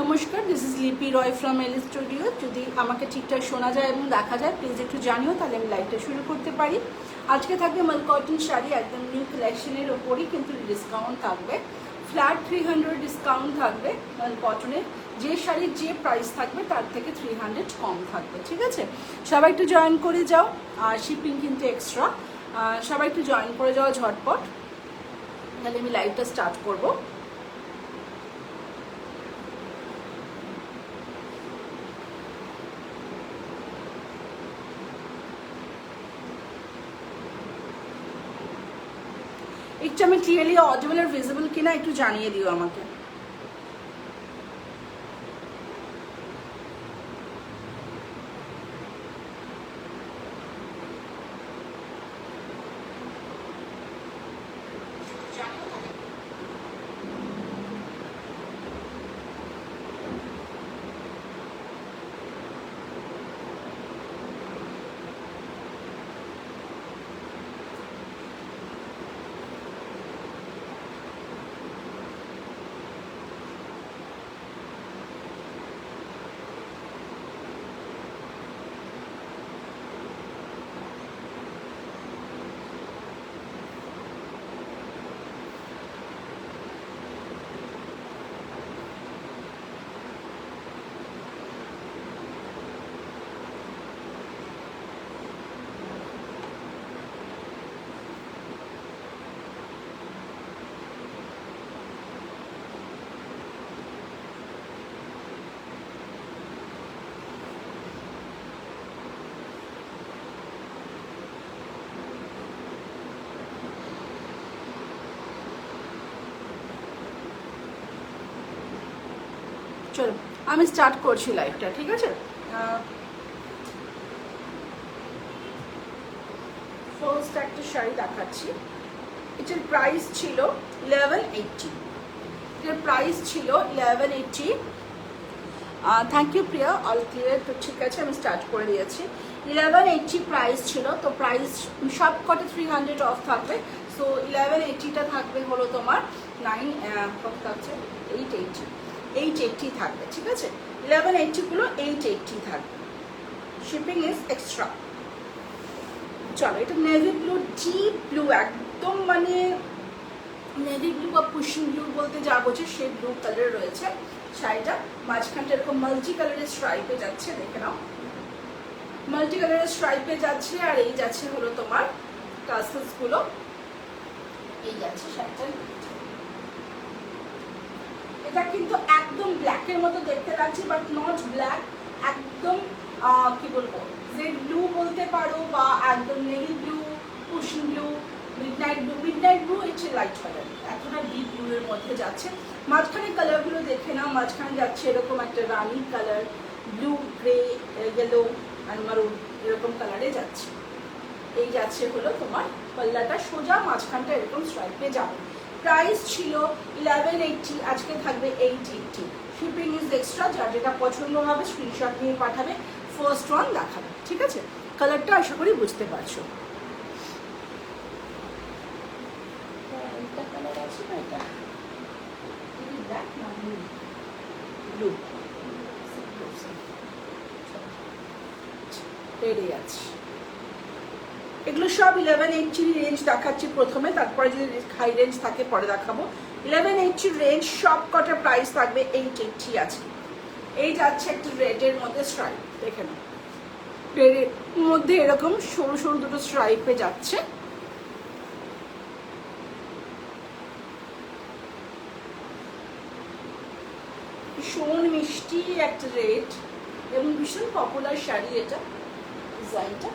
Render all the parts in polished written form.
নমস্কার, this is Lipi Roy from L studio. যদি আমাকে ঠিকঠাক শোনা যায় এবং দেখা যায় প্লিজ একটু জানিও, তাহলে আমি লাইভটা শুরু করতে পারি। আজকে থাকবে মাল কটন শাড়ি, একদম নিউ কালেকশনের ওপরই, কিন্তু ডিসকাউন্ট থাকবে, ফ্ল্যাট 300 ডিসকাউন্ট থাকবে। মাল কটনের যে শাড়ির যে প্রাইস থাকবে তার থেকে 300 কম থাকবে, ঠিক আছে? সবাই একটু জয়েন করে যাও, আর শিপিং কিন্তু এক্সট্রা। সবাই একটু জয়েন করে যাওয়া ঝটপট, তাহলে আমি লাইভটা স্টার্ট করবো। একটু আমি ক্লিয়ারলি অডিবল আর ভিজিবল কিনা একটু জানিয়ে দিও আমাকে। চলো আমি স্টার্ট করছি লাইভটা, ঠিক আছে? ফার্স্ট একটা শাড়ি দেখাচ্ছি। এটার প্রাইস ছিল 1180। এটার প্রাইস ছিল 1180। Thank you Priya, all clear. তো ঠিক আছে, আমি স্টার্ট করে দিয়েছি। 1180 প্রাইস ছিল, তো প্রাইস সব কটা 300 অফ থাকবে। সো 1180টা থাকবে হলো তোমার কত থাকছে, 880 থাকবে, ঠিক আছে? 1180 গুলো 880 থাকবে, শিপিং ইজ এক্সট্রা। চলো, এটা নেভি ব্লু, ডিপ ব্লু, একদম মানে নেভি ব্লু বা পুশিং ব্লু বলতে যা বোঝে সেই ব্লু কালার রয়েছে শাড়িটা। মাঝখানটা এরকম মাল্টি কালারের স্ট্রাইপে যাচ্ছে, দেখে নাও, মাল্টি কালারের স্ট্রাইপে যাচ্ছে। আর এই যাচ্ছে হলো তোমার টাসেলস গুলো, এই যাচ্ছে শাড়িটা। এটা কিন্তু একদম ব্ল্যাকের মতো দেখতে লাগছে, বাট নট ব্ল্যাক, একদম কি বলবো, জেড ব্লু বলতে পারো, বা একদম navy blue, cushion blue, midnight blue. Midnight blue হচ্ছে লাইট কালার, এখন আর ডিপ ব্লু এর মধ্যে যাচ্ছে। মাঝখানে কালারগুলো দেখে নাও, মাঝখানে যাচ্ছে এরকম একটা রানি কালার, ব্লু, গ্রে, ইয়েলো আর মারুন, এরকম কালারে যাচ্ছে। এই যাচ্ছে হলো তোমার পাল্লাটা, সোজা মাঝখানটা এরকম স্ট্রাইপে যাবে। প্রাইস ছিল 1180, আজকে থাকবে 880। Shipping is extra. যার যেটা পছন্দ হবে স্ক্রিনশট নিয়ে পাঠাবে, ফার্স্ট ওয়ান দেখাবে, ঠিক আছে? কালারটা আশা করি বুঝতে পারছো। ব্লু পেরিয়ে যাচ্ছে। এগুলো সব 1180 রেঞ্জ দেখাচ্ছি প্রথমে, তারপরে যদি হাই রেঞ্জ থাকে পরে দেখাবো। 1180 রেঞ্জ, সব কটা প্রাইস থাকবে 880 আছে। এই যাচ্ছে একটা রেডের মধ্যে স্ট্রাইপ, দেখে নাও, রেডের মধ্যে এরকম সরু সরু দুটো স্ট্রাইপে যাচ্ছে। ভীষণ মিষ্টি একটা রেড এবং ভীষণ পপুলার শাড়ি এটা। ডিজাইনটা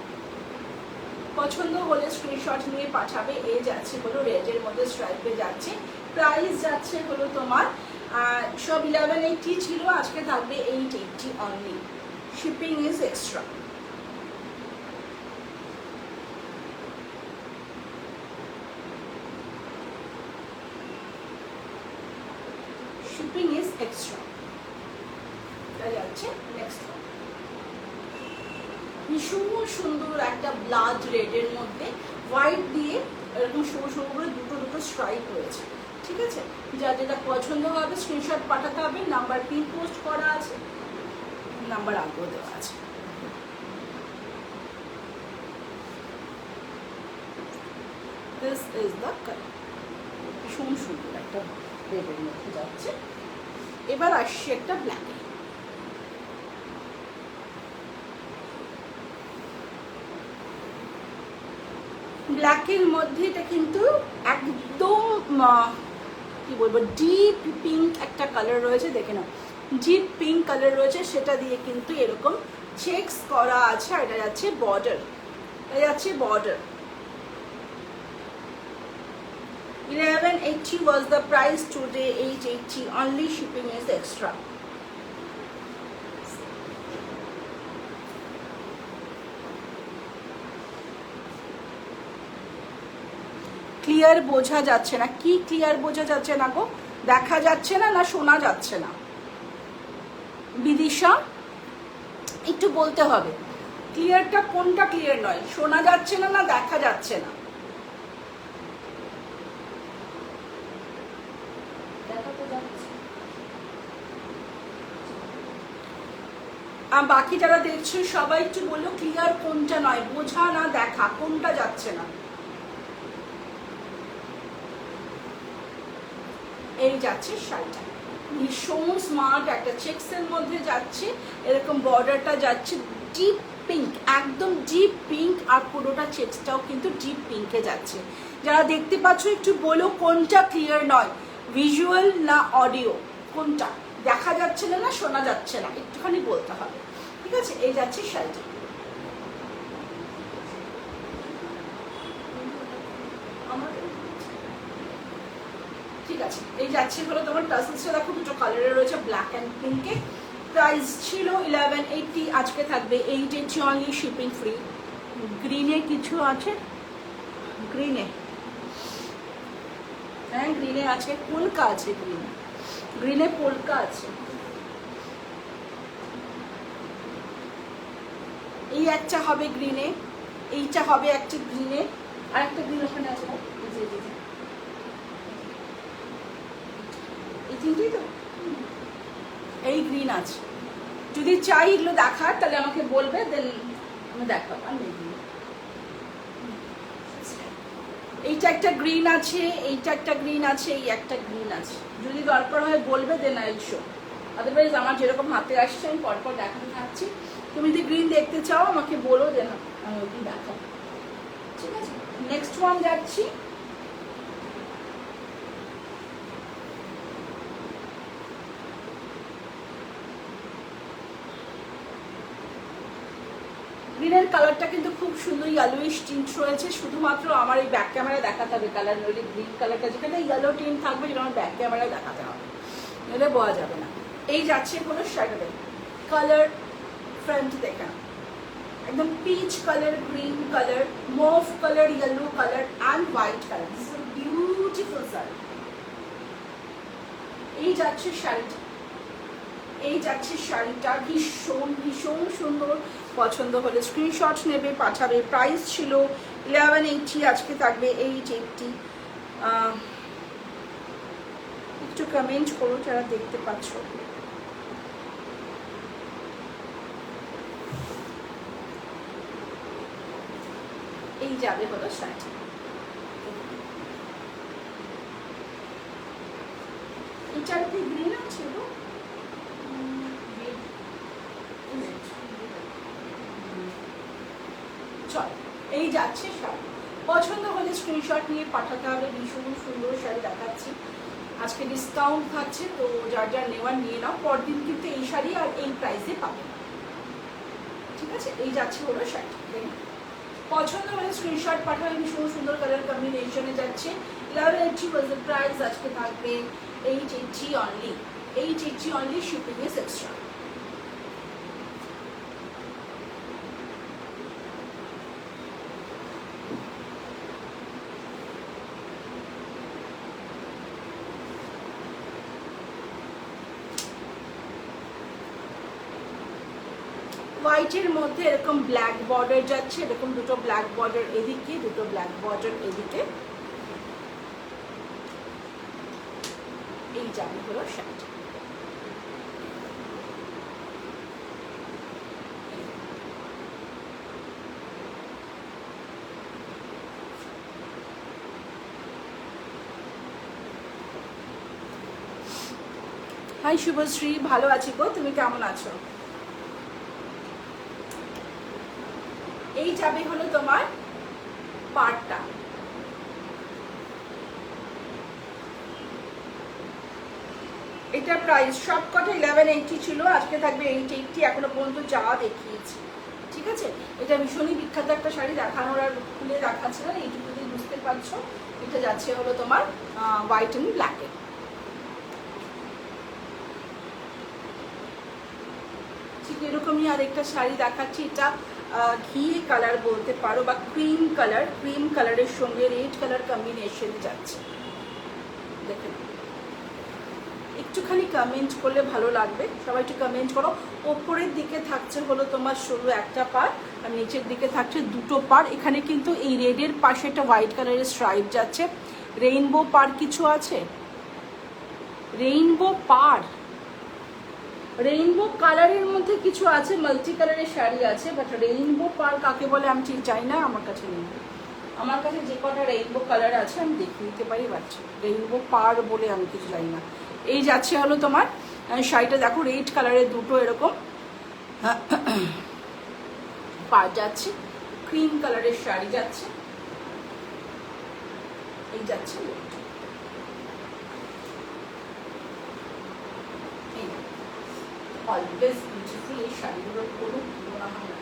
পছন্দ হলে স্ক্রিনশট নিয়ে পাঠাবে। এই যাচ্ছে হলো রেডের মধ্যে স্ট্রাইপে যাচ্ছে। প্রাইস যাচ্ছে হলো তোমার সব 1180 ছিল, আজকে থাকবে 880 only. Shipping is extra. Shipping is extra. যাচ্ছে নেক্সট ওয়ান, ভীষণ সুন্দর একটা ব্লাড রেডের মধ্যে হোয়াইট দিয়ে এরকম সরু সরু করে দুটো দুটো স্ট্রাইপ রয়েছে। ঠিক আছে, যা যেটা পছন্দ হবে স্ক্রিনশট পাঠাতে হবে, নাম্বার পিন পোস্ট করা আছে, নাম্বার আগেও দেওয়া আছে। দিস ইজ দ্য কালার, ভীষণ সুন্দর একটা রেডের মধ্যে যাচ্ছে। এবার আসছি একটা ব্ল্যাকে। ব্ল্যাকের মধ্যে এটা কিন্তু একদম কি বলবো ডিপ পিঙ্ক একটা কালার রয়েছে, দেখে নাও ডিপ পিঙ্ক কালার রয়েছে, সেটা দিয়ে কিন্তু এরকম চেকস করা আছে। আর এটা যাচ্ছে বর্ডার, এটা যাচ্ছে border. 1180 was the price today, 880 only, shipping is extra. Clear বোঝা যাচ্ছে না? কি ক্লিয়ার বোঝা যাচ্ছে না গো? দেখা যাচ্ছে না, না শোনা যাচ্ছে না? বিদিশা একটু বলতে হবে ক্লিয়ারটা কোনটা ক্লিয়ার নয়, শোনা যাচ্ছে না, না দেখা যাচ্ছে না? বাকি যারা দেখছো সবাই একটু বললো ক্লিয়ার কোনটা নয়, বোঝা না দেখা, কোনটা যাচ্ছে না? এই যাচ্ছে শাড়িটা, ভীষণ স্মার্ট একটা চেক্সের মধ্যে যাচ্ছে, এরকম বর্ডারটা যাচ্ছে ডিপ পিঙ্ক, একদম ডিপ পিঙ্ক, আর পুরোটা চেক্সটাও কিন্তু ডিপ পিঙ্কে যাচ্ছে। যারা দেখতে পাচ্ছ একটু বলো কোনটা ক্লিয়ার নয়, ভিজুয়াল না অডিও, কোনটা দেখা যাচ্ছে না, না শোনা যাচ্ছে না, একটুখানি বলতে হবে। ঠিক আছে, এই যাচ্ছে শাড়িটা। ঠিক আছে, এই যাচ্ছে হলো তোমার টাসেলসটা, দেখো দুটো কালারের রয়েছে, ব্ল্যাক অ্যান্ড পিঙ্কে। প্রাইস ছিল 1180, আজকে থাকবে 880 অনলি, শিপিং ফ্রি। গ্রিনে কিছু আছে, গ্রিনে, হ্যাঁ গ্রিনে আছে, পোলকা আছে, গ্রিনে, গ্রিনে পোলকা আছে। এই একটা হবে গ্রিনে, এইটা হবে একটা গ্রিনে, আর একটা গ্রিন ওখানে আছে না, এই তিনটেই তো, এই গ্রিন আছে। যদি চাই এগুলো দেখার তাহলে আমাকে বলবে, দেন আমি দেখাবো। আর এইটা একটা গ্রিন আছে, এইটা একটা গ্রিন আছে, এই একটা গ্রিন আছে, যদি দরকার হয় বলবে, then I will show. Otherwise আমার যেরকম হাতে আসছে আমি পরপর দেখাতে থাকছি, তুমি যদি গ্রিন দেখতে চাও আমাকে বলো, দেন আমি ওই দেখাবো। ঠিক আছে, নেক্সট ওয়ান যাচ্ছি। গ্রিনের কালারটা কিন্তু খুব সুন্দর ইয়েলোইশ টিন্ট রয়েছে, শুধুমাত্র আমার এই ব্যাক ক্যামেরায় দেখাতে হবে কালার, নইলে গ্রিন কালারটা যেখানে ইয়েলো টিন্ট থাকবে সেটা আমার ব্যাক ক্যামেরায় দেখাতে হবে, নইলে বোঝা যাবে না। এই যাচ্ছে হলো শাড়িটা, কালার ফ্রন্ট দেখে একদম peach colour, green colour, mauve colour, yellow colour and white colour, this is beautiful sari. এই যাচ্ছে শাড়িটা, এই যাচ্ছে শাড়িটা, ভীষণ ভীষণ সুন্দর। পছন্দ হলে স্ক্রিনশট নেবে, পাঠাবে। প্রাইস ছিল 1180, আজকে থাকবে 880। একটু কমেন্ট করো যারা দেখতে পাচ্ছ। এই যাবে হলো শাড়ি, এটার কি গ্রিন আছে গো? চল, এই যাচ্ছে শাড়ি। পছন্দ হলে স্ক্রিনশট নিয়ে পাঠাতে হবে, ভীষণ সুন্দর শাড়ি দেখাচ্ছি। আজকে ডিসকাউন্ট থাকছে, তো যার যার নেওয়ার নিয়ে নাও, পরদিন কিন্তু এই শাড়ি আর এই প্রাইসে পাবে। ঠিক আছে, এই যাচ্ছে হলো শাড়ি। পছন্দ হলে স্ক্রিনশট পাঠাবে, ভীষণ সুন্দর কালার কম্বিনেশনে যাচ্ছে। 1180 was the price, আজকে থাকবে 880 only, 880 only, shipping is extra। হোয়াইটের মধ্যে এরকম ব্ল্যাক বর্ডার যাচ্ছে, এরকম দুটো ব্ল্যাক বর্ডার এদিকে, দুটো ব্ল্যাক বর্ডার এদিকে। এই যাবে হলো শাড়ি। হাই শুভশ্রী, ভালো আছি গো, তুমি কেমন আছো? এই যাবে হলো তোমার পাড়টা। এটা প্রাইস সবকটা 1180 ছিল, আজকে থাকবে 880, এখনো পর্যন্ত যা দেখিয়েছি। ঠিক আছে, এটা ভীষণই বিখ্যাত একটা শাড়ি, দেখানোর আর খুলে দেখাচ্ছে না, এইটুকু দিয়ে বুঝতে পারছো। এটা যাচ্ছে হলো তোমার হোয়াইট অ্যান্ড ব্ল্যাকে। ঠিক এরকমই আরেকটা শাড়ি দেখাচ্ছি, এটা ঘি কালার বলতে পারো বা ক্রিম কালার, ক্রিম কালারের সঙ্গে রেড কালার কম্বিনেশনে যাচ্ছে। দেখেন, একটুখানি কমেন্ট করলে ভালো লাগবে, সবাই একটু কমেন্ট করো। ওপরের দিকে থাকছে হলো তোমার শুধু একটা পার, আর নিচের দিকে থাকছে দুটো পার। এখানে কিন্তু এই রেডের পাশে একটা হোয়াইট কালারের স্ট্রাইপ যাচ্ছে। রেইনবো পার কিছু আছে, রেইনবো পার, রেইনবো কালারের মধ্যে কিছু আছে, মাল্টি কালারের শাড়ি আছে, বাট রেইনবো পার কাকে বলে আমি ঠিক জানি না, আমার কাছে নেই। আমার কাছে যে কটা রেইনবো কালার আছে আমি দেখিয়ে দিতে পারি, বাট রেইনবো পার বলে আমি কিছু জানি না। এই যাচ্ছে হলো তোমার শাড়িটা, দেখো রেড কালারের দুটো এরকম পার যাচ্ছে, ক্রিম কালারের শাড়ি যাচ্ছে। এই যাচ্ছে অলওয়েজ বিউটিফুল, এই শাড়িগুলোর কোনো তুলনা হয় না।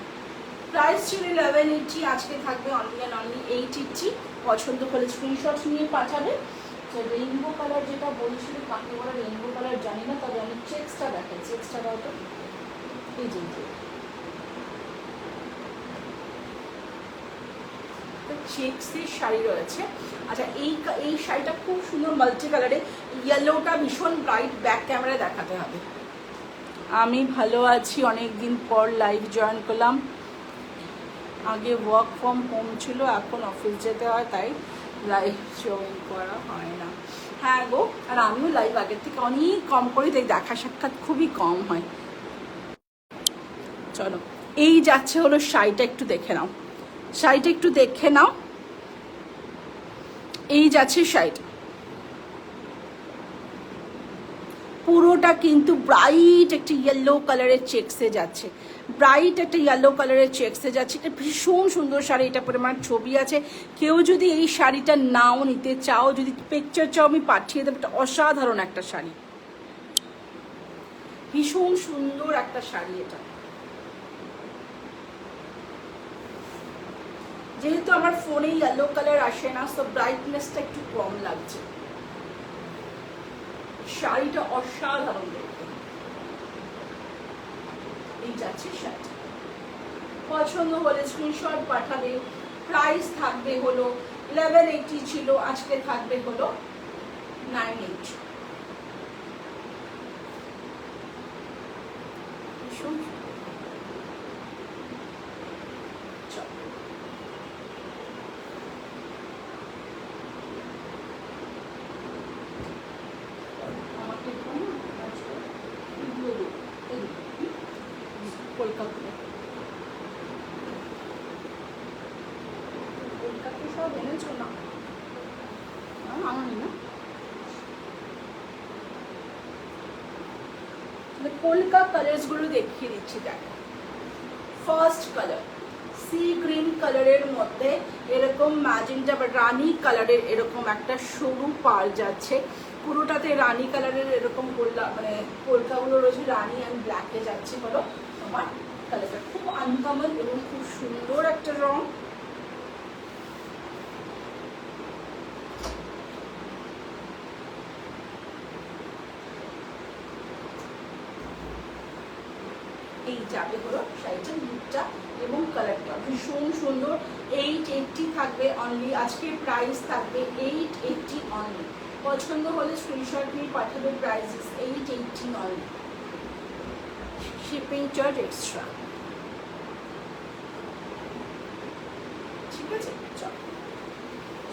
প্রাইস ছিল 1180, আজকে থাকবে অনলি অ্যান্ড অনলি 880। পছন্দ হলে স্ক্রিনশট নিয়ে পাঠাবে। রেইনবো কালার যেটা বলছিল, কাকে বলে রেইনবো কালার জানি না, তবে আমি চেক্সটা দেখাই, চেক্সটা দাও তো। এই যে চেক্সের শাড়ি রয়েছে। আচ্ছা, এই শাড়িটা খুব সুন্দর মাল্টি কালারে, ইয়েলোটা ভীষণ ব্রাইট, ব্যাক ক্যামেরায় দেখাতে হবে। আমি ভালো আছি, অনেক দিন পর লাইভ জয়েন করলাম। আগে ওয়ার্ক ফ্রম হোম ছিল, এখন অফিস যেতে হয়, তাই লাইভ জয়েন করা হয় না। হ্যাঁ গো, আর আমিও লাইভ আগের থেকে অনেক কম করি, তাই দেখা সাক্ষাৎ খুবই কম হয়। চলো, এই যাচ্ছে হলো শাড়িটা, একটু দেখে নাও, শাড়িটা একটু দেখে নাও। এই যাচ্ছে শাড়িটা, পুরোটা কিন্তু ব্রাইট একটা ইয়েলো কালারের চেক্সে যাচ্ছে, ব্রাইট একটা ইয়েলো কালারের চেক্সে যাচ্ছে। এটা ভীষণ সুন্দর শাড়ি, এটা পরিমাণ ছবি আছে। কেউ যদি এই শাড়িটা নাও নিতে চাও, যদি পিকচার চাও আমি পাঠিয়ে দেবো। এটা অসাধারণ একটা শাড়ি, ভীষণ সুন্দর একটা শাড়ি। এটা যেহেতু আমার ফোনে ইয়েলো কালার আসে না, তো ব্রাইটনেসটা একটু কম লাগছে। শাড়িটা অসাধারণ দেখতে। এই যাচ্ছে শাড়ি, পছন্দ হলে স্ক্রিনশট পাঠাবে। প্রাইস থাকবে হলো 1180 ছিল, আজকে থাকবে হলো 980। কলকাতা সব এনেছো না, আনি না, কলকা কালার্স গুলো দেখিয়ে দিচ্ছি। দেখো, ফার্স্ট কালার সি গ্রিন কালারের মধ্যে এরকম ম্যাজেন্টা বা রানী কালারের এরকম একটা সরু পার যাচ্ছে, পুরোটাতে রানী কালারের এরকম মানে কলকাগুলো রয়েছে, রানী অ্যান্ড ব্ল্যাকে যাচ্ছে হলো তোমার কালারটা। খুব আনকমন এবং খুব সুন্দর একটা রং। এই যাবে হলো শাড়িটার লুকটা এবং কালারটা ভীষণ সুন্দর। 880 থাকবে অনলি, আজকে প্রাইস থাকবে 880 অনলি। পছন্দ হলে স্ক্রিনশট নিয়ে পাঠাবে, price 880 only, shipping charge extra. ঠিক আছে, চলো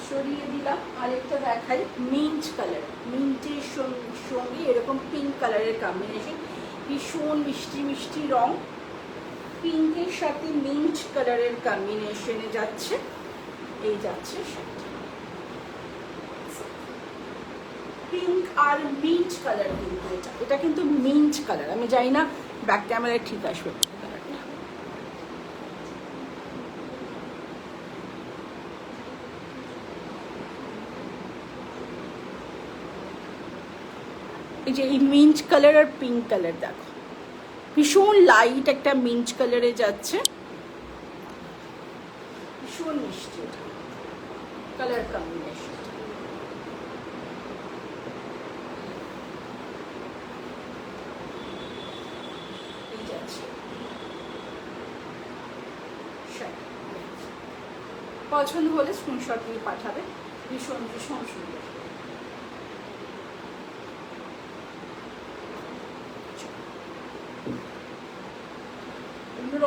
সরিয়ে দিলাম। আরেকটা দেখাই, মিন্ট কালার, মিন্টের সঙ্গে এরকম পিঙ্ক কালারের কম্বিনেশন, ভীষণ মিষ্টি মিষ্টি রং, পিঙ্কের সাথে মিন্ট কালারের কম্বিনেশনে যাচ্ছে। এই যাচ্ছে শাড়িটা, পিঙ্ক আর মিন্ট কালার, কিন্তু এটা কিন্তু মিন্ট কালার। আমি জানি না ব্যাক ক্যামেরায় ঠিক আসবে কালারটা। এই যে এই মিন্ট কালার আর পিঙ্ক কালার দেখো, ভীষণ লাইট একটা মিন্ট কালারে যাচ্ছে, ভীষণ মিষ্টি কালার কম্বিনেশন। এই যাচ্ছে, পছন্দ হলে স্ক্রিনশট দিয়ে পাঠাবে। ভীষণ ভীষণ সুন্দর।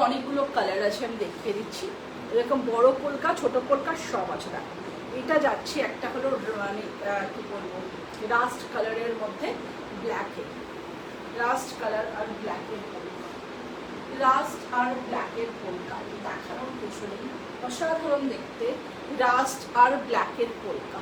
অনেকগুলো কালার আছে, আমি দেখিয়ে দিচ্ছি। এরকম বড় পোলকা, ছোট পোলকা সব আছে। দেখো এটা যাচ্ছে, একটা হলো মানে কি বলবো, রাস্ট কালারের মধ্যে ব্ল্যাকে, রাস্ট কালার আর ব্ল্যাকের পোলকা, রাস্ট আর ব্ল্যাকের পোলকা দেখানোর কিছু নেই, অসাধারণ দেখতে, রাস্ট আর ব্ল্যাকের পোলকা।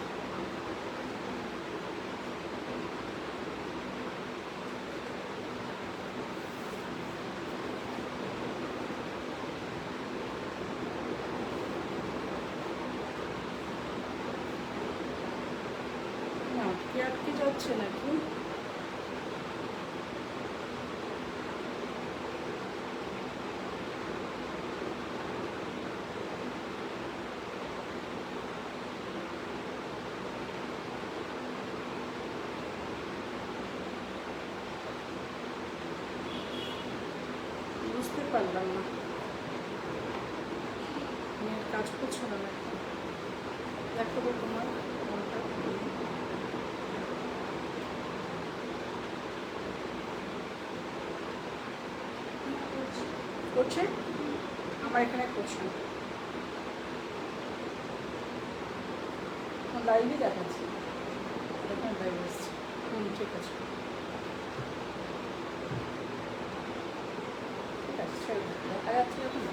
আটকে যাচ্ছে নাকি? বুঝতে পারলাম না, কাজ করছো না নাকি? দেখো তোমার করছে, আমার এখানে করছে না, লাইভই দেখাচ্ছি, এখানে লাইভ আসছে। ঠিক আছে, দেখা যাচ্ছে যখন।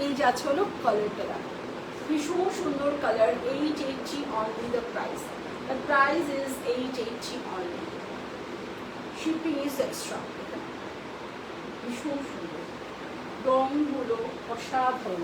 এই যাচ্ছে হলো কালারটা, ভীষণ সুন্দর colour, 880 only the price. The price is 880 only. Shipping is extra. ভীষণ সুন্দর, রংগুলো অসাধারণ।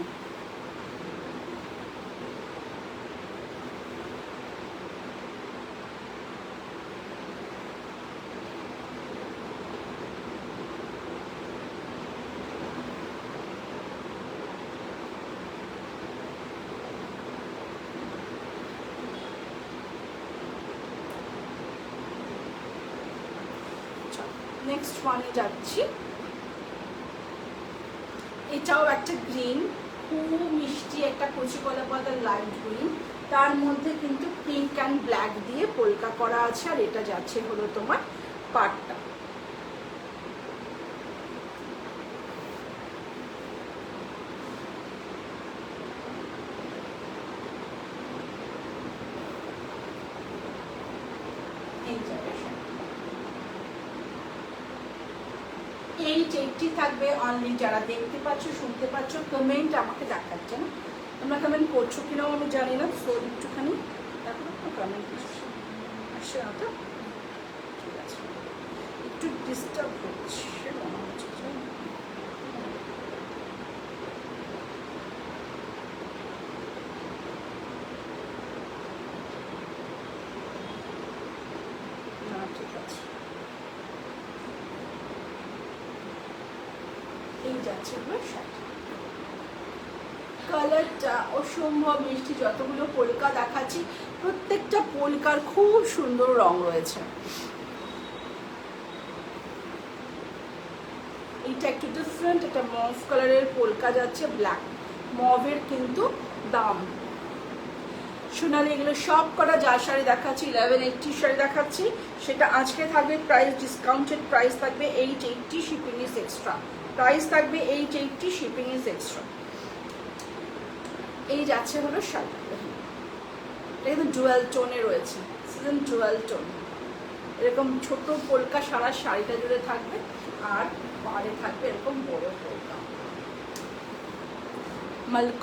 নেক্সট ওয়ানে যাচ্ছি, এটাও একটা গ্রিন, খুব মিষ্টি একটা কচি কলা পাতার লাইট গ্রিন, তার মধ্যে কিন্তু পিঙ্ক অ্যান্ড ব্ল্যাক দিয়ে পোলকা করা আছে। আর এটা যাচ্ছে হলো তোমার পাটটা, এই 880 থাকবে অনলি। যারা দেখতে পাচ্ছ, শুনতে পাচ্ছ, কমেন্ট আমাকে দেখাচ্ছে না, তোমরা কমেন্ট করছো কিনাও আমি জানি না, সো একটুখানি দেখো কমেন্ট আসছে না তো, ঠিক আছে, একটু ডিস্টার্ব হচ্ছে মনে হচ্ছে। না ঠিক আছে, এই যাচ্ছে কালারটা অসম্ভব মিষ্টি। যতগুলো পোলকা দেখাচ্ছি প্রত্যেকটা পোলকার খুব সুন্দর রং রয়েছে। এইটা একটু ডিফারেন্ট, এটা মভ কালারের পোলকা যাচ্ছে, ব্ল্যাক মভের কিন্তু দাম। সোনালি এগুলো সব করা যা শাড়ি দেখাচ্ছি 1180 শাড়ি দেখাচ্ছি, সেটা আজকে থাকবে প্রাইস, ডিসকাউন্টেড প্রাইস থাকবে 880, শিপিং ইজ এক্সট্রা। প্রাইস থাকবে 880, শিপিং ইজ এক্সট্রা। এই যাচ্ছে হলো শাড়ি, এটা কিন্তু জুয়েল টোনে রয়েছে, সিজন জুয়েল টোন। এরকম ছোট পোলকা সারা শাড়িটা জুড়ে থাকবে, আর পাড়ে থাকবে এরকম বড় পোলকা।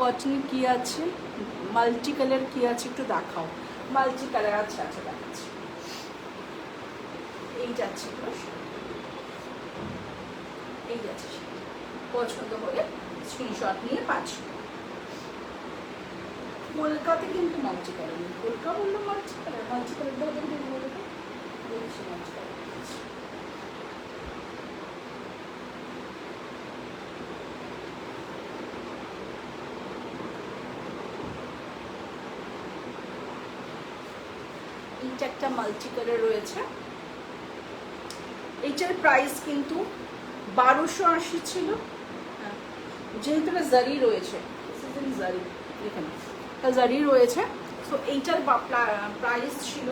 কটন কি আছে, মাল্টি কালার কি আছে একটু দেখাও। মাল্টি কালার আছে, আচ্ছা দেখাচ্ছি। এই যাচ্ছে, এই যাচ্ছে, পছন্দ হলে স্ক্রিনশট নিয়ে পাচ্ছি। কলকাতা কিন্তু মাল্টি কালার নেই, কলকাতা বললো মাল্টি কালার, মাল্টি কালার বলতে বলছি মাল্টি কালার। এইটা একটা মাল্টি কালার রয়েছে, এইটার প্রাইস কিন্তু 1280 ছিল। যেহেতু এটা জারি রয়েছে, জারি এখানে জারি রয়েছে, তো এইটার প্রাইস ছিল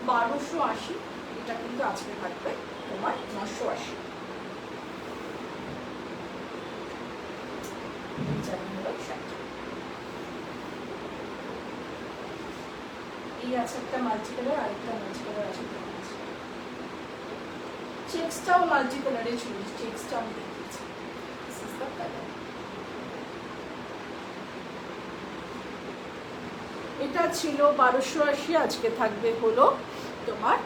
1280, এটা কিন্তু আজকে থাকবে তোমার 980। এই আছে একটা মাল্টি কালার, আরেকটা মাল্টি কালার আছে, চেক্সটাও মাল্টি কালারে ছিল, চেক্সটাও আমি দেখিয়েছি। এটা ছিল 1280, আজকে থাকবে হলো তোমার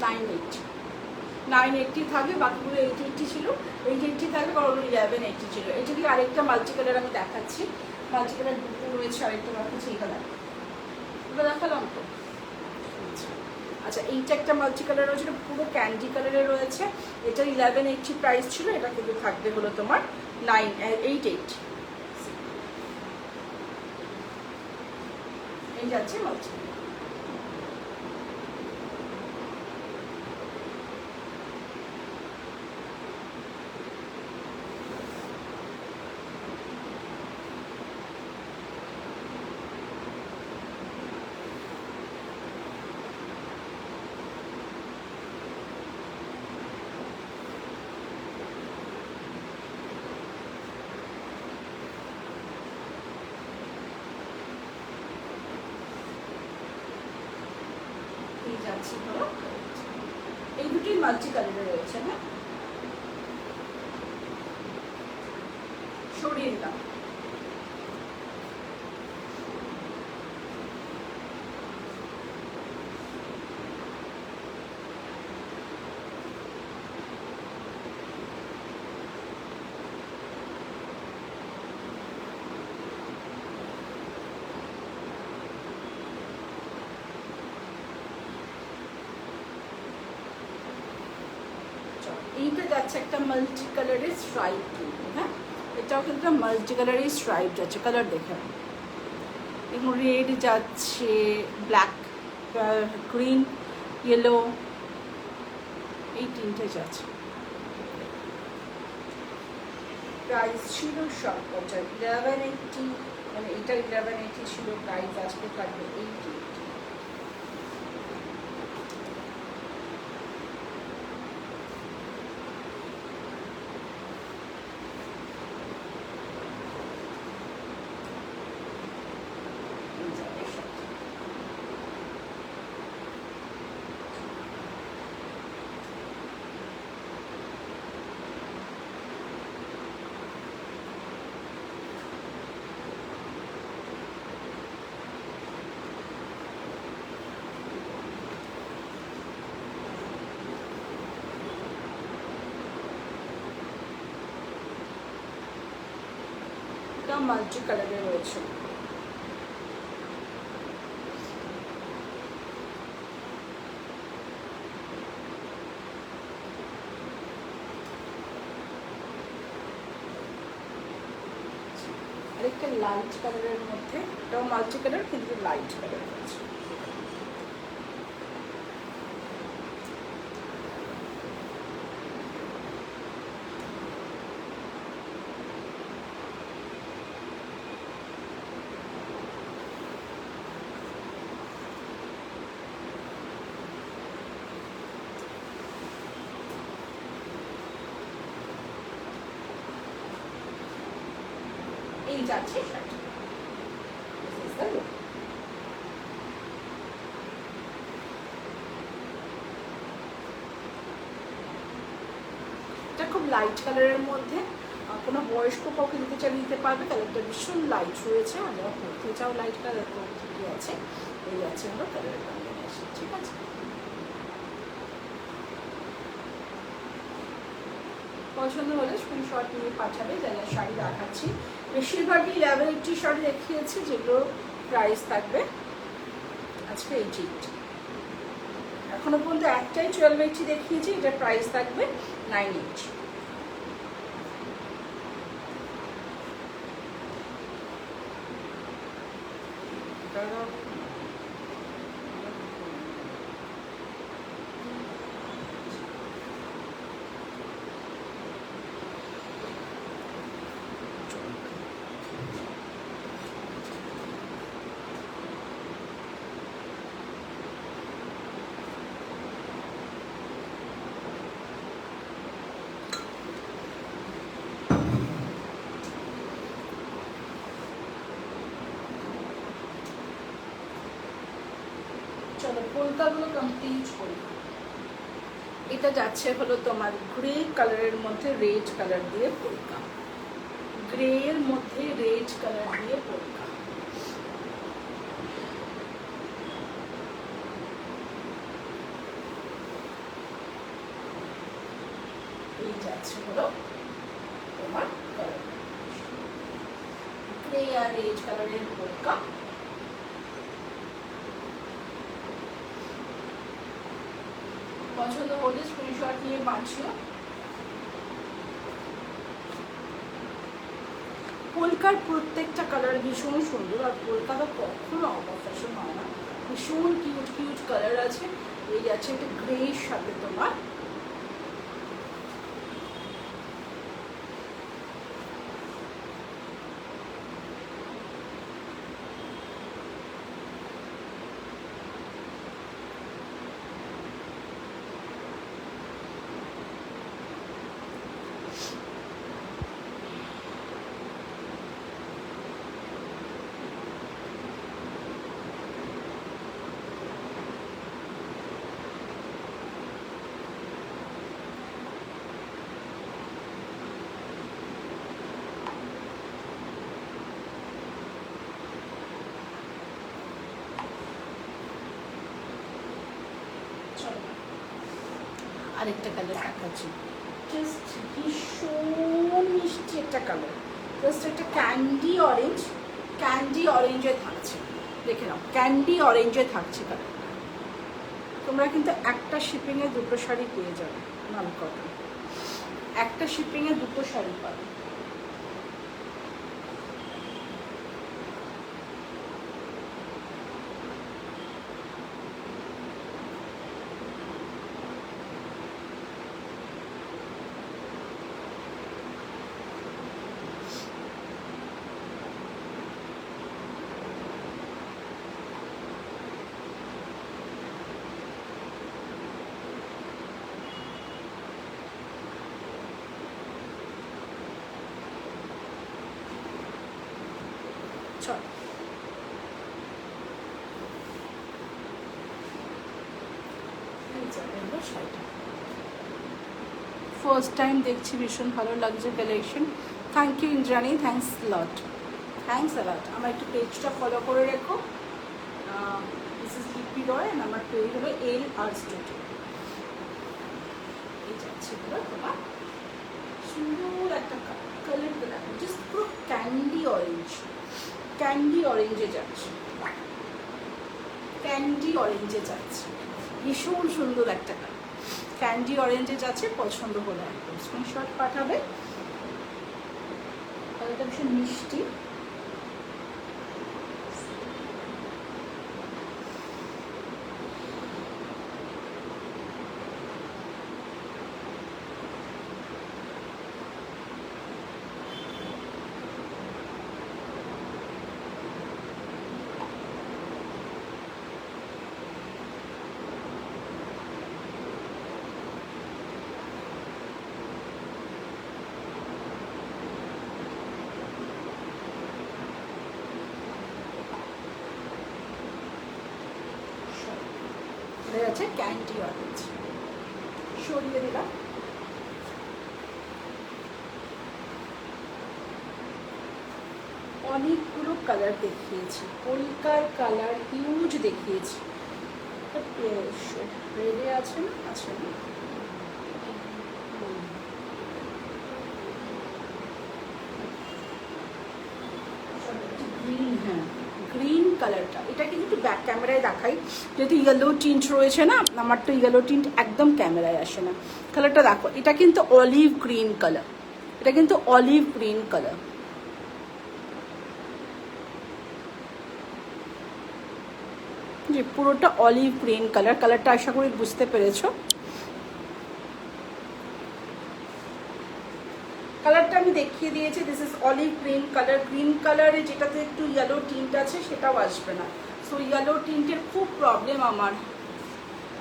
980 থাকবে, বাকিগুলো 880 ছিল, 880 থাকবে, কারণ 1180 ছিল। এটা কি আরেকটা মাল্টি কালার আমি দেখাচ্ছি, মাল্টি কালার দুটো রয়েছে, আরেকটা দেখাচ্ছি, এটা দেখালাম তো। আচ্ছা, এইটা একটা মাল্টি কালার রয়েছে, এটা পুরো ক্যান্ডি কালারে রয়েছে, এটা 1180 প্রাইস ছিল, এটা কিন্তু থাকবে হলো তোমার 880। এই যাচ্ছে মাল্টি। এই দুটোই মাল্টি কালারে রয়েছে, হ্যাঁ সরিয়ে দিলাম। এইটা যাচ্ছে একটা মাল্টি কালারের স্ট্রাইপ কিন্তু, হ্যাঁ এটাও কিন্তু মাল্টি কালারের স্ট্রাইপ যাচ্ছে, কালার দেখে। এরকম রেড যাচ্ছে, ব্ল্যাক, গ্রিন, ইয়েলো, এই তিনটে যাচ্ছে। প্রাইস ছিল সব 1180, মানে এটা 1180 ছিল প্রাইস, আজকে থাকবে 80। মাল্টি কালারে রয়েছে, আরেকটা লাইট কালারের মধ্যে, এটাও মাল্টি কালার কিন্তু লাইট কালার রয়েছে। এই যাচ্ছে শাড়ি, খুব লাইট কালারের মধ্যে, কোনো বয়স্ক কাউকে দিতে চাইলে দিতে পারবে। কালারটা ভীষণ লাইট রয়েছে, আর যারা পরতে চাও লাইট কালার তো ঠিকই আছে। এই আছে হলো কালারের কম্বিনেশন, ঠিক আছে। পছন্দ হলে স্ক্রিনশট নিয়ে পাঠাবে। যারা শাড়ি দেখাচ্ছি বেশিরভাগই লেভেল 80 শাড়ি দেখিয়েছি, যেগুলো প্রাইস থাকবে আজকে 88। এখনো পর্যন্ত একটাই 1280 দেখিয়েছি, এটার প্রাইস থাকবে 980। চলো পোলকাগুলো কমপ্লিট করি। এটা যাচ্ছে হলো তোমার গ্রে কালারের মধ্যে রেড কালার দিয়ে পোলকা, গ্রে এর মধ্যে রেড কালার দিয়ে পোলকা। এই যাচ্ছে হলো তোমার কালার, গ্রে আর রেড কালারের পোলকা। পছন্দ হলে স্ক্রিনশট নিয়ে বাঁচিও। পোলকার প্রত্যেকটা কালার ভীষণ সুন্দর, আর পোলকাটা কখনো অবফ্যাশন হয় না, ভীষণ কিউট কিউট কালার আছে। এই আছে একটা গ্রের সাথে তোমার আরেকটা কালার দেখাচ্ছি, জাস্ট ভীষণ মিষ্টি একটা কালার, জাস্ট একটা ক্যান্ডি অরেঞ্জ, ক্যান্ডি অরেঞ্জে থাকছে, দেখে নাও ক্যান্ডি অরেঞ্জে থাকছে কালারটা। তোমরা কিন্তু একটা শিপিংয়ে দুটো শাড়ি পেয়ে যাবে, নাম কটন, একটা শিপিংয়ে দুটো শাড়ি পাবে। ফার্স্ট টাইম দেখছি, ভীষণ ভালো লাগছে collection. Thank you Indrani, thanks lot, thanks lot. আমার একটু পেজটা ফলো করে রেখো, this is Lipi Roy, and আমার পেজ হলো LR স্টুডিও। এই যাচ্ছে তোমার সুন্দর একটা কালারটা দেখো, জাস্ট পুরো ক্যান্ডি অরেঞ্জ, ক্যান্ডি অরেঞ্জে যাচ্ছে, ক্যান্ডি অরেঞ্জে যাচ্ছে, ভীষণ সুন্দর একটা কালার, ক্যান্ডি অরেঞ্জে যাচ্ছে। পছন্দ হলে একদম স্ক্রিনশট পাঠাবে। কালারটা ভীষণ মিষ্টি, আছে ক্যান্ডি অরেঞ্জ। সরিয়ে দিলাম। অনেকগুলো কালার দেখিয়েছি, পোলকার কালার হিউজ দেখিয়েছি। রেডে আছে না? আছে না? গ্রিন, হ্যাঁ গ্রিন কালারটা, এটা কিন্তু একটু ব্যাক ক্যামেরায় দেখাই, যেহেতু ইয়েলো টিন্ট রয়েছে না, আমার তো ইয়েলো টিন্ট একদম ক্যামেরায় আসে না। কালারটা দেখো, এটা কিন্তু অলিভ গ্রিন কালার, এটা কিন্তু অলিভ গ্রিন কালার। যে পুরোটা অলিভ গ্রিন কালার, কালারটা আশা করি বুঝতে পেরেছো। কালারটা আমি দেখিয়ে দিয়েছি, this is olive green colour. Green কালারে যেটাতে একটু ইয়েলো টিন্ট আছে সেটাও আসবে না, সো ইয়েলো টিন্টের খুব প্রবলেম আমার।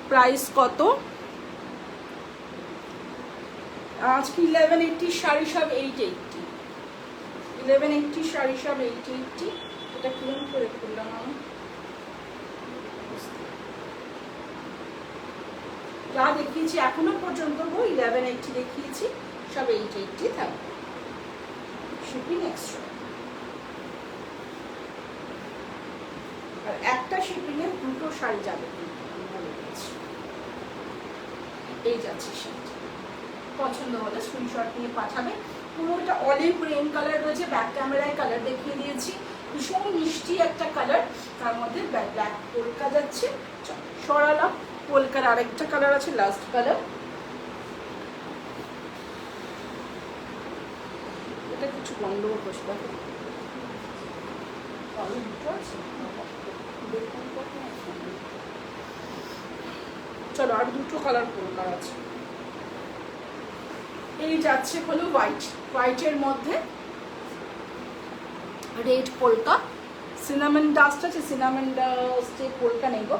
প্রাইস কত আজকে? 1180 শাড়ি সব 880, 1180 শাড়ি সব 880। এটা কিরম করে খুললাম আমি? যা দেখিয়েছি এখনো পর্যন্ত 1180 দেখিয়েছি, সব 880 থাকবে, শিপিং এক্সট্রা। আর একটা শিপিংয়ে দুটো শাড়ি যাবে, এই যাচ্ছে শাড়ি। পছন্দ হলে স্ক্রিনশট নিয়ে পাঠাবে। পুরোটা অলিভ গ্রিন কালার রয়েছে, ব্যাক ক্যামেরায় কালার দেখিয়ে দিয়েছি, ভীষণ মিষ্টি একটা কালার, তার মধ্যে ব্ল্যাক পোলকা যাচ্ছে। সরালাম, পোলকার আরেকটা কালার আছে, লাস্ট কালার, এটা কিছু গন্ডগোল করছে, দেখো চলো আর দুটো কালার পোলকার আছে। এই যাচ্ছে হলো হোয়াইট, হোয়াইটের মধ্যে রেড পোলকা, সিনামন ডাস্ট আছে, সিনামন ডাস্টে পোলকা নেই গো,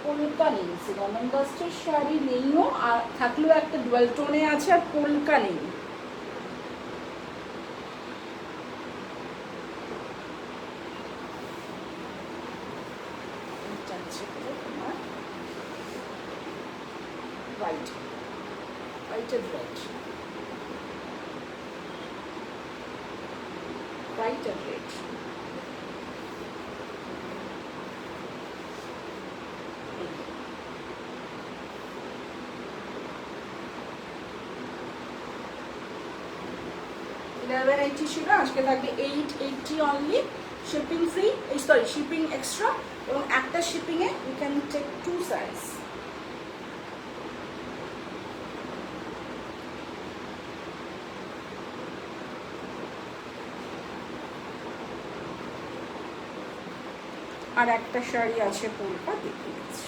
পোলকা নেই, সিনামন ডাস্টের শাড়ি নেইও, আর থাকলেও একটা ডুয়াল টোনে আছে, আর পোলকা নেই। White, white and red, white and red. $1180 ছিল, আজকে থাকবে $880 only, shipping free, sorry shipping extra, এবং একটা শিপিংয়ে ইউ ক্যান টেক 2 সাইজ। আর একটা শাড়ি আছে পোলকা, দেখিয়ে দিচ্ছি।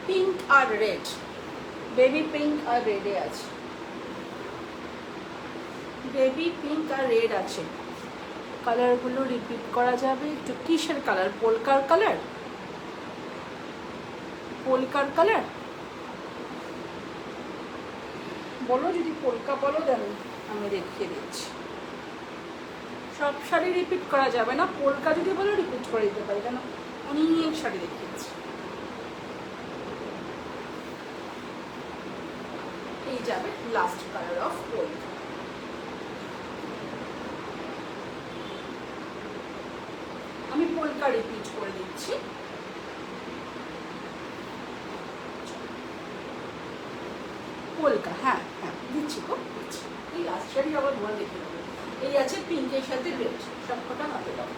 পিঙ্ক আর রেড, বেবি পিঙ্ক আর রেডে আছে, বেবি পিঙ্ক আর রেড আছে। কালারগুলো রিপিট করা যাবে একটু। কিসের কালার? পোলকার কালার, পোলকার কালার বলো, যদি পোলকা বলো দেন আমি দেখিয়ে দিচ্ছি। সব শাড়ি রিপিট করা যাবে না, পোলকা যদি বলো রিপিট করে দিতে পারি, কেন অনেক শাড়ি দেখিয়েছি। এই যাবে লাস্ট কালার অফ পোলকা। আমি পোলকা রিপিট করে দিচ্ছি। পোলকা, হ্যাঁ হ্যাঁ দিচ্ছি গো, দিচ্ছি। এই লাস্ট শাড়ি আবার ধোয়া দেখে দেবো। এই আছে পিঙ্কের সাথে রেড, সব কটা হাতে দাও।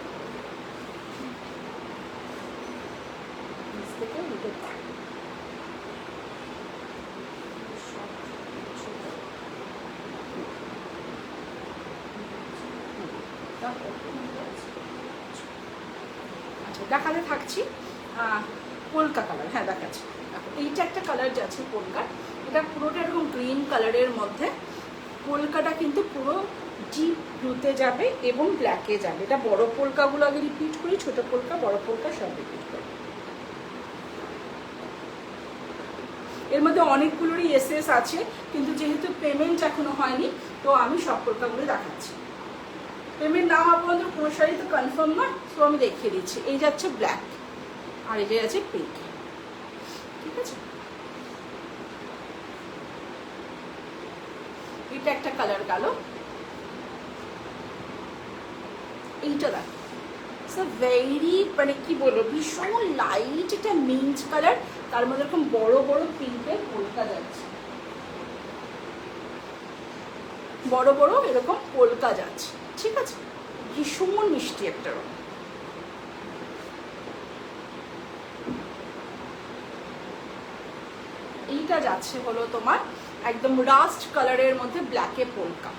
আচ্ছা দেখাতে থাকছি। পোলকা কালার, হ্যাঁ দেখাচ্ছি। এইটা একটা কালার যাচ্ছে পোলকার, এটা পুরোটা এরকম গ্রিন কালারের মধ্যে। পোলকাটা কিন্তু পুরো ডিপ ব্লুতে যাবে এবং ব্ল্যাকে যাবে। এটা বড় পোলকাগুলো আগে রিপিট করি, ছোট পোলকা বড় পোলকা সব রিপিট করি। এর মধ্যে অনেকগুলোরই এসএস আছে, কিন্তু যেহেতু পেমেন্ট এখনো হয়নি তো আমি সব পোলকাগুলো দেখাচ্ছি। পেমেন্ট না হওয়া পর্যন্ত কোনো শাড়ি তো কনফার্ম নয়, তো আমি দেখিয়ে দিচ্ছি। এই যাচ্ছে ব্ল্যাক আর এই যে যাচ্ছে পিঙ্ক, ঠিক আছে। এটা একটা কালার গেল, এইটা দেখো ভেরি মানে কি বলবো ভীষণ লাইট, এটা মিন্ট কালার, তার মধ্যে এরকম বড় বড় পিঙ্কের পোলকা যাচ্ছে, বড় বড় এরকম পোলকা যাচ্ছে, ঠিক আছে। ভীষণ মিষ্টি একটা রং। এইটা যাচ্ছে হলো তোমার একদম রাস্ট কালারের মধ্যে ব্ল্যাকে পোলকা,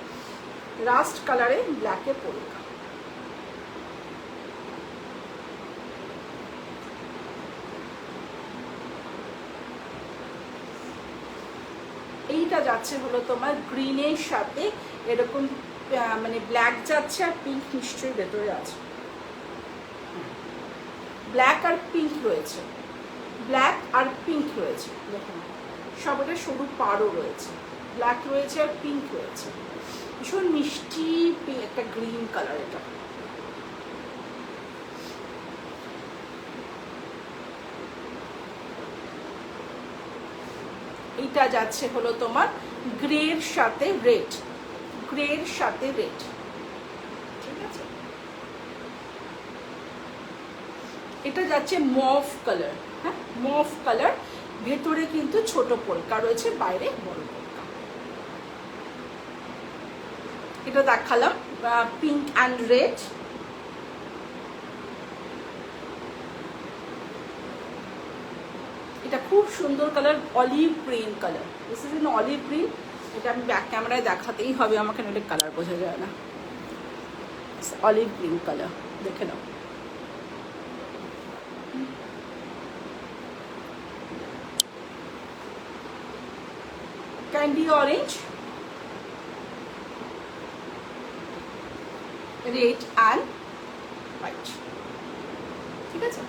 রাস্ট কালারে ব্ল্যাকে পোলকা। এইটা যাচ্ছে হলো তোমার গ্রিনের সাথে এরকম মানে ব্ল্যাক যাচ্ছে, আর পিঙ্ক নিশ্চয়ই ভেতরে আছে, ব্ল্যাক আর পিঙ্ক রয়েছে, ব্ল্যাক আর পিঙ্ক রয়েছে, দেখুন সবটা সরু পাড়ও রয়েছে, ব্ল্যাক রয়েছে আর পিঙ্ক রয়েছে, ভীষণ মিষ্টি একটা গ্রিন কালার এটা। এইটা যাচ্ছে হলো তোমার গ্রের সাথে রেড, গ্রের সাথে রেড, ঠিক আছে। এটা যাচ্ছে মভ কালার, হ্যাঁ মভ কালার, ভেতরে কিন্তু ছোট পোলকা রয়েছে, বাইরে বড় পোলকা। এটা দেখালাম পিঙ্ক অ্যান্ড রেড। এটা খুব সুন্দর colour, olive green colour, this is in olive green. এটা আমি ব্যাক ক্যামেরায় দেখাতেই হবে আমাকে, নইলে কালার বোঝা যায় না। অলিভ গ্রিন কালার, দেখে নাও। Candy orange, red and white, ঠিক আছে।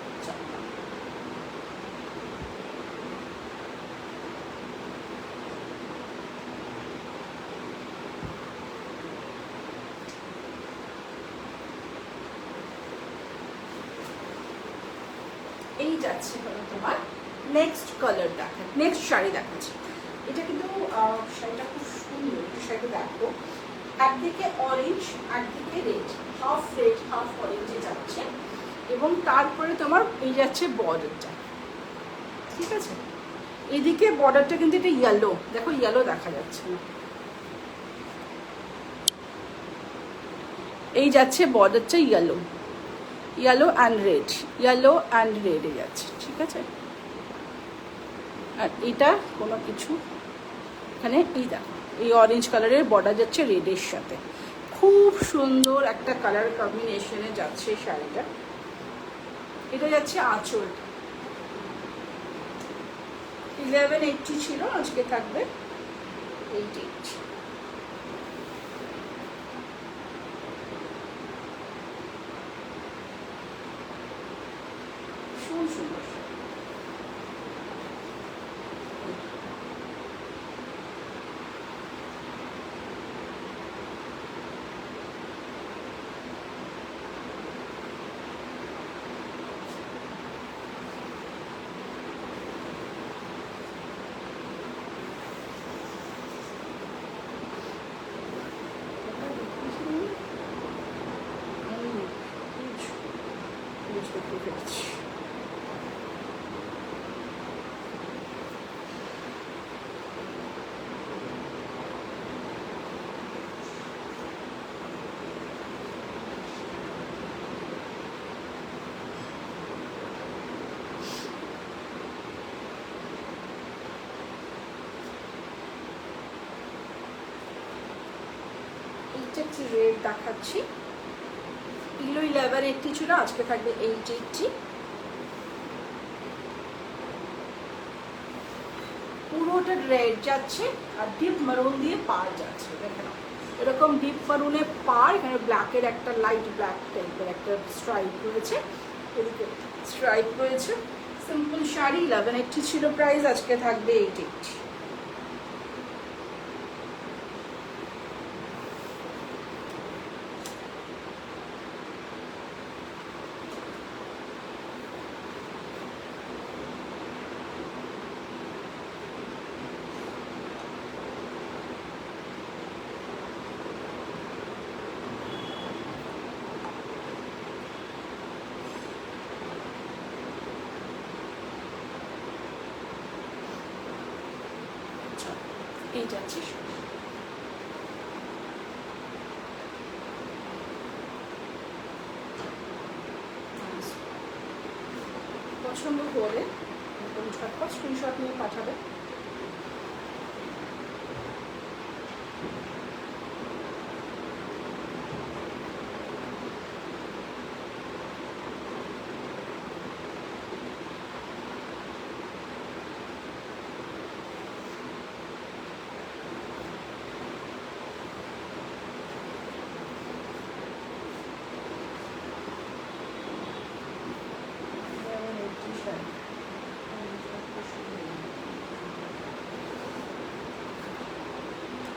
এই যাচ্ছে হলো তোমার নেক্সট কালার দেখা, নেক্সট শাড়ি দেখাচ্ছি। এটা কিন্তু শাড়িটা খুব সুন্দর, শাড়িটা দেখো একদিকে অরেঞ্জ একদিকে রেড, হাফ রেড হাফ অরেঞ্জে যাচ্ছে, এবং তারপরে তোমার এই যাচ্ছে বর্ডারটা, ঠিক আছে। এদিকে বর্ডারটা কিন্তু এটা ইয়েলো, দেখো ইয়েলো দেখা যাচ্ছে না, এই যাচ্ছে বর্ডারটা yellow, yellow and red, yellow and রেডে যাচ্ছে, ঠিক আছে। আর এটা কোনো কিছু এখানে এই দেখো এই অরেঞ্জ কালারের বর্ডার যাচ্ছে রেডের সাথে, খুব সুন্দর একটা কালার কম্বিনেশনে যাচ্ছে শাড়িটা। এটা যাচ্ছে আঁচলটা, 1180 ছিল, আজকে থাকবে 880। সুন্দর। একটি রেট দেখাচ্ছি, এগুলো 1180 ছিল, আজকে থাকবে 880। পুরোটা রেড যাচ্ছে আর ডিপ মারুন দিয়ে পার যাচ্ছে, দেখে নাও। এরকম ডিপ মারুনে পার, এখানে ব্ল্যাকের একটা লাইট ব্ল্যাক টাইপের একটা স্ট্রাইপ রয়েছে, এদিকে স্ট্রাইপ রয়েছে। সিম্পল শাড়ি 1180 ছিল প্রাইস, আজকে থাকবে 880। এই যাচ্ছে পছন্দ করে একদম ঝটপট স্ক্রিনশট নিয়ে পাঠাবে।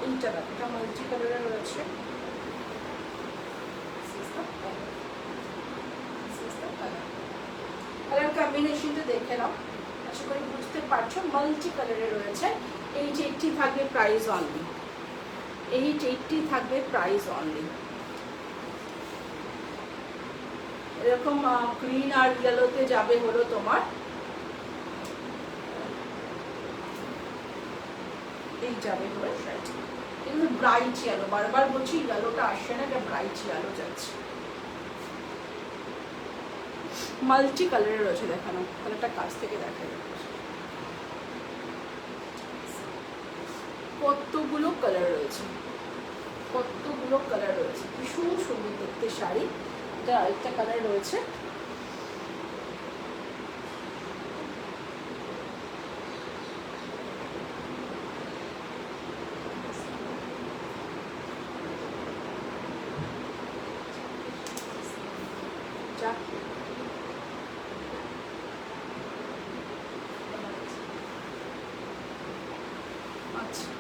এইটা দেখো, এটা মাল্টি কালারের রয়েছে। কালার কম্বিনেশনটা দেখে নাও, আশা করি বুঝতে পারছো। মাল্টি কালারের রয়েছে। 880 থাকবে প্রাইস অনলি, 880 থাকবে প্রাইস অনলি। এরকম গ্রিন আর ইয়েলোতে যাবে হলো তোমার এই যাবে হলো শাড়ি, এগুলো ব্রাইট ইয়েলো, বারবার বলছি ইয়েলোটা আসছে না, এটা ব্রাইট ইয়েলো যাচ্ছে। মাল্টি কালারের রয়েছে, দেখানো কালারটা কাছ থেকে দেখা যাবে। কতগুলো কালার রয়েছে, কতগুলো কালার রয়েছে, ভীষণ সুন্দর দেখতে শাড়ি। এটা আরেকটা কালার রয়েছে,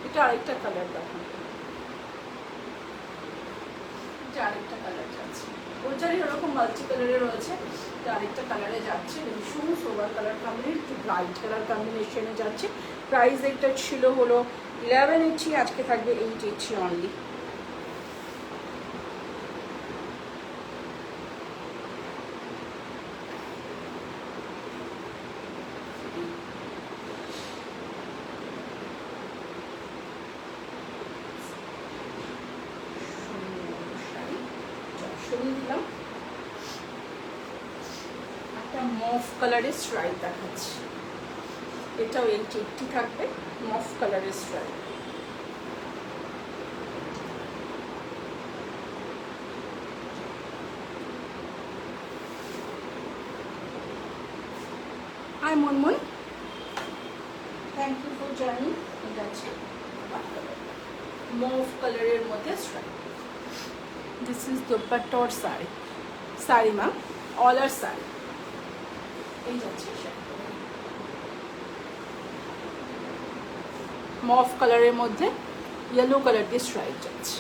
এটা আরেকটা কালার দেখো, এটা আরেকটা কালার যাচ্ছে। ওইটারই ওরকম মাল্টি কালারে রয়েছে, এটা আরেকটা কালারে যাচ্ছে, ভীষণ সোবার কালার কম্বিনেশন, একটু ব্রাইট কালার কম্বিনেশনে যাচ্ছে। প্রাইস একটা ছিল হলো 1180, আজকে থাকবে 880 অনলি। দিলাম একটা মফ কালারের স্ট্রাইপ দেখাচ্ছি, এটাও 880 থাকবে, মফ কালারের stripe. Hi Monmon, thank you for joining. এটা আছে মফ কালারের মধ্যে stripe. This is dupatta or sari, sari ma'am, all are sari। এই যাচ্ছে মফ কালারের মধ্যে ইয়েলো কালার দিয়ে স্ট্রাইপ যাচ্ছে।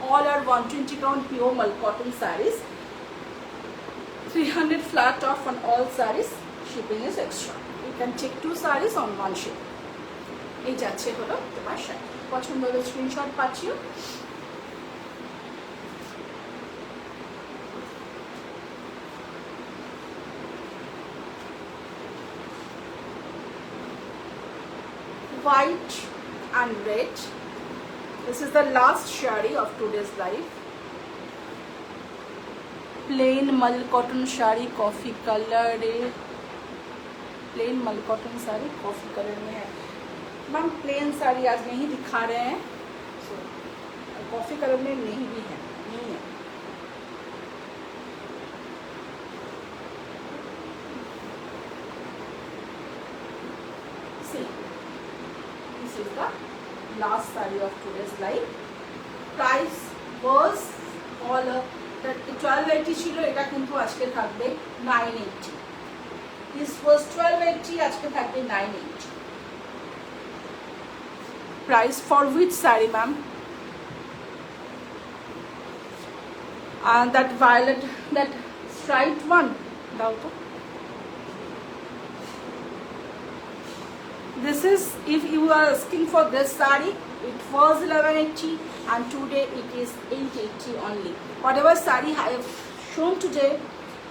all are 120 count pure mal cotton sarees, 300 flat off on all sarees, shipping is extra, you can take 2 sarees on one ship। এই যাচ্ছে হলো তোমার শাড়ি, পছন্দ হলে screenshot পাচ্ছিও। White and red, this is the last shari of today's life। plain mal cotton shari coffee color, plain mal cotton sari coffee colour में है ma'am. Plane sari आज नहीं दिखा रहे हैं, कॉफी कलर में नहीं भी है, नहीं है। See, this is the last saree of today's live. Price was all 1280 ছিল, এটা কিন্তু আজকে থাকবে 980. This was 1280, আজকে থাকবে 980. Price for which saree, ma'am? And that violet, that striped one. This is, if you are asking for this saree, it was 1180 and today it is 880 only. Whatever saree I have shown today,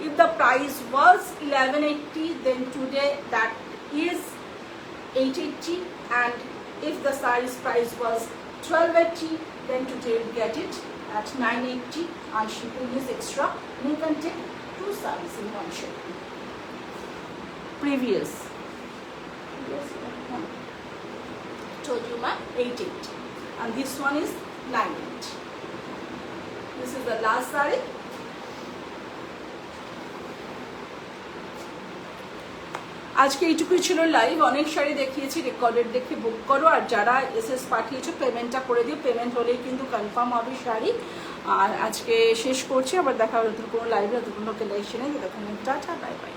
if the price was 1180, then today that is 880, and if the sarie's price was 1280, then today you get it at 980, and shipping is extra. You can take 2 sarees in one shot. Previous, yes, told you, ma'am, 880, and this one is 980. This is the last saree. আজকে এইটুকুই ছিল live. অনেক শাড়ি দেখিয়েছি, recorded দেখে বুক করো, আর যারা SS পাঠিয়েছো পেমেন্টটা করে দিও। পেমেন্ট হলেই কিন্তু কনফার্ম হবে শাড়ি। আর আজকে শেষ করছি, আবার দেখা হবে নতুন কোনো লাইভে নতুন কোনো কালেকশনে। তখন টাটা, বাই বাই।